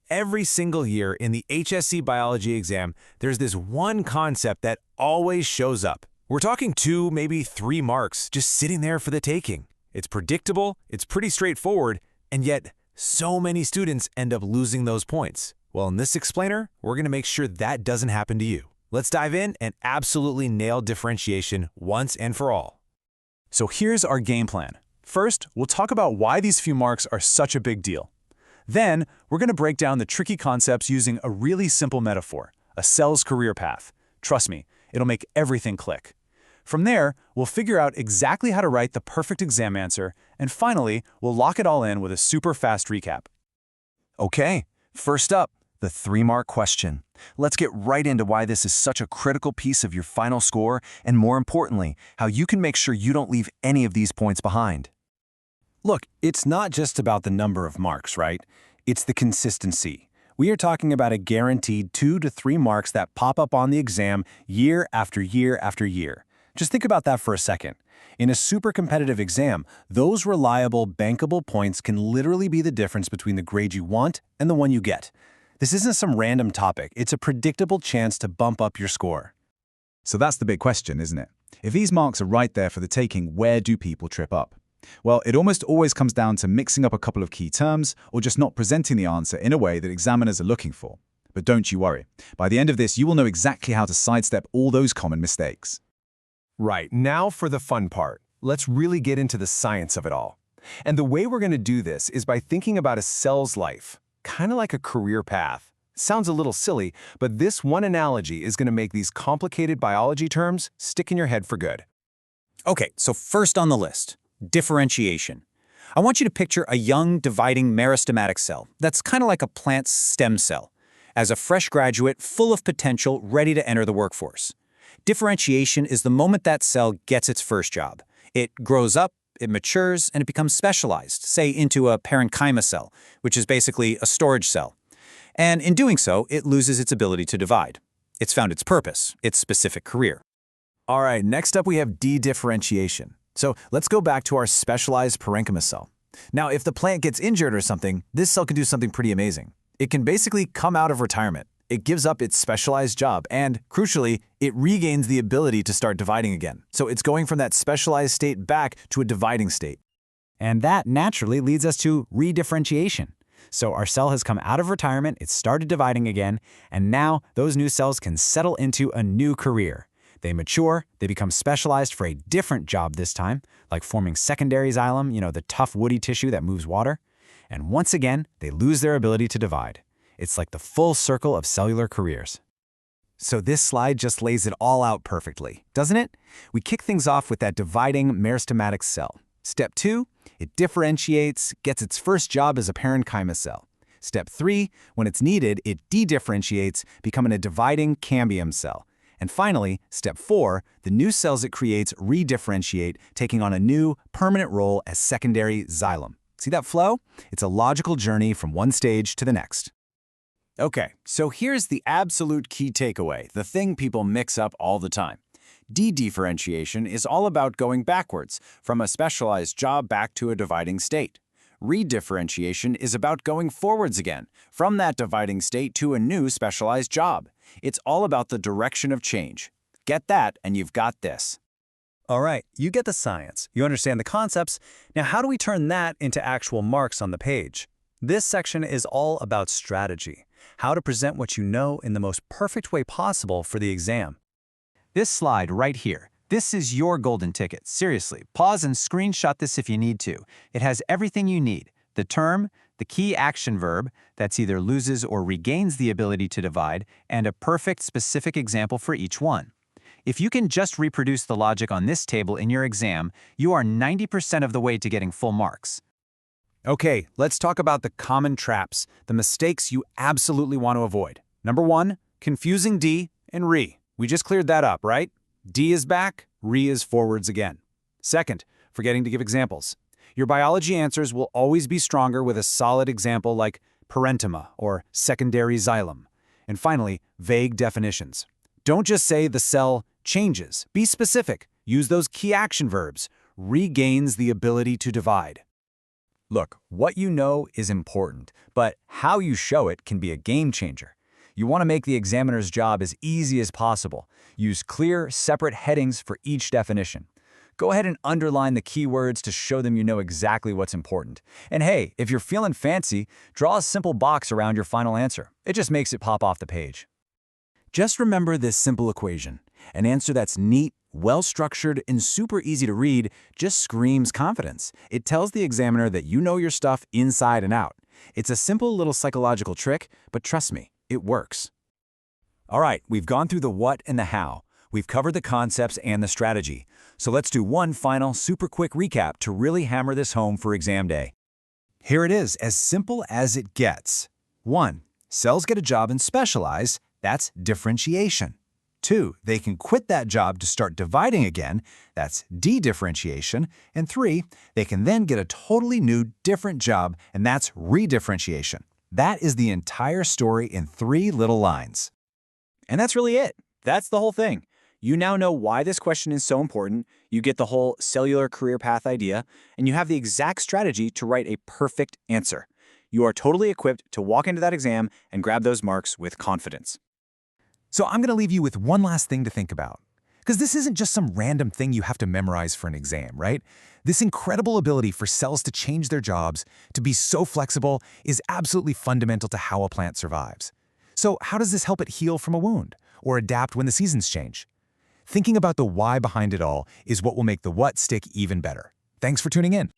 Every single year in the HSC biology exam, there's this one concept that always shows up. We're talking 2, maybe 3 marks just sitting there for the taking. It's predictable, it's pretty straightforward, and yet so many students end up losing those points. Well, in this explainer, we're going to make sure that doesn't happen to you. Let's dive in and absolutely nail differentiation once and for all. So here's our game plan. First, we'll talk about why these few marks are such a big deal. Then, we're going to break down the tricky concepts using a really simple metaphor, a cell's career path. Trust me, it'll make everything click. From there, we'll figure out exactly how to write the perfect exam answer, and finally, we'll lock it all in with a super fast recap. Okay, first up, the 3-mark question. Let's get right into why this is such a critical piece of your final score, and more importantly, how you can make sure you don't leave any of these points behind. Look, it's not just about the number of marks, right? It's the consistency. We are talking about a guaranteed 2 to 3 marks that pop up on the exam year after year after year. Just think about that for a second. In a super competitive exam, those reliable, bankable points can literally be the difference between the grade you want and the one you get. This isn't some random topic. It's a predictable chance to bump up your score. So that's the big question, isn't it? If these marks are right there for the taking, where do people trip up? Well, it almost always comes down to mixing up a couple of key terms or just not presenting the answer in a way that examiners are looking for. But don't you worry. By the end of this, you will know exactly how to sidestep all those common mistakes. Right, now for the fun part. Let's really get into the science of it all. And the way we're going to do this is by thinking about a cell's life, kind of like a career path. Sounds a little silly, but this one analogy is going to make these complicated biology terms stick in your head for good. Okay, so first on the list, differentiation. I want you to picture a young, dividing meristematic cell that's kind of like a plant's stem cell, as a fresh graduate full of potential ready to enter the workforce. Differentiation is the moment that cell gets its first job. It grows up, it matures, and it becomes specialized, say into a parenchyma cell, which is basically a storage cell. And in doing so, it loses its ability to divide. It's found its purpose, its specific career. All right, next up we have de-differentiation. So let's go back to our specialized parenchyma cell. Now, if the plant gets injured or something, this cell can do something pretty amazing. It can basically come out of retirement. It gives up its specialized job, and, crucially, it regains the ability to start dividing again. So it's going from that specialized state back to a dividing state. And that naturally leads us to redifferentiation. So our cell has come out of retirement, it started dividing again, and now those new cells can settle into a new career. They mature, they become specialized for a different job this time, like forming secondary xylem, the tough woody tissue that moves water. And once again, they lose their ability to divide. It's like the full circle of cellular careers. So this slide just lays it all out perfectly, doesn't it? We kick things off with that dividing meristematic cell. Step 2, it differentiates, gets its first job as a parenchyma cell. Step 3, when it's needed, it de-differentiates, becoming a dividing cambium cell. And finally, step 4, the new cells it creates redifferentiate, taking on a new, permanent role as secondary xylem. See that flow? It's a logical journey from one stage to the next. Okay, so here's the absolute key takeaway, the thing people mix up all the time. De-differentiation is all about going backwards, from a specialized job back to a dividing state. Redifferentiation is about going forwards again, from that dividing state to a new specialized job. It's all about the direction of change. Get that, and you've got this. All right, you get the science, you understand the concepts. Now how do we turn that into actual marks on the page? This section is all about strategy, how to present what you know in the most perfect way possible for the exam. This slide right here, this is your golden ticket. Seriously, pause and screenshot this if you need to. It has everything you need. The term, the key action verb, that's either loses or regains the ability to divide, and a perfect specific example for each one. If you can just reproduce the logic on this table in your exam, you are 90% of the way to getting full marks. Okay, let's talk about the common traps, the mistakes you absolutely want to avoid. Number 1, confusing D and re. We just cleared that up, right? D is back, re is forwards again. Second, forgetting to give examples. Your biology answers will always be stronger with a solid example like parenchyma or secondary xylem. And finally, vague definitions. Don't just say the cell changes. Be specific. Use those key action verbs. Regains the ability to divide. Look, what you know is important, but how you show it can be a game changer. You want to make the examiner's job as easy as possible. Use clear, separate headings for each definition. Go ahead and underline the keywords to show them you know exactly what's important. And hey, if you're feeling fancy, draw a simple box around your final answer. It just makes it pop off the page. Just remember this simple equation. An answer that's neat, well-structured, and super easy to read just screams confidence. It tells the examiner that you know your stuff inside and out. It's a simple little psychological trick, but trust me, it works. All right, we've gone through the what and the how. We've covered the concepts and the strategy. So let's do one final, super quick recap to really hammer this home for exam day. Here it is, as simple as it gets. 1. Cells get a job and specialize. That's differentiation. 2. They can quit that job to start dividing again. That's dedifferentiation. And 3. They can then get a totally new, different job, and that's redifferentiation. That is the entire story in 3 little lines. And that's really it. That's the whole thing. You now know why this question is so important, you get the whole cellular career path idea, and you have the exact strategy to write a perfect answer. You are totally equipped to walk into that exam and grab those marks with confidence. So I'm going to leave you with one last thing to think about. Because this isn't just some random thing you have to memorize for an exam, right? This incredible ability for cells to change their jobs, to be so flexible, is absolutely fundamental to how a plant survives. So how does this help it heal from a wound or adapt when the seasons change? Thinking about the why behind it all is what will make the what stick even better. Thanks for tuning in.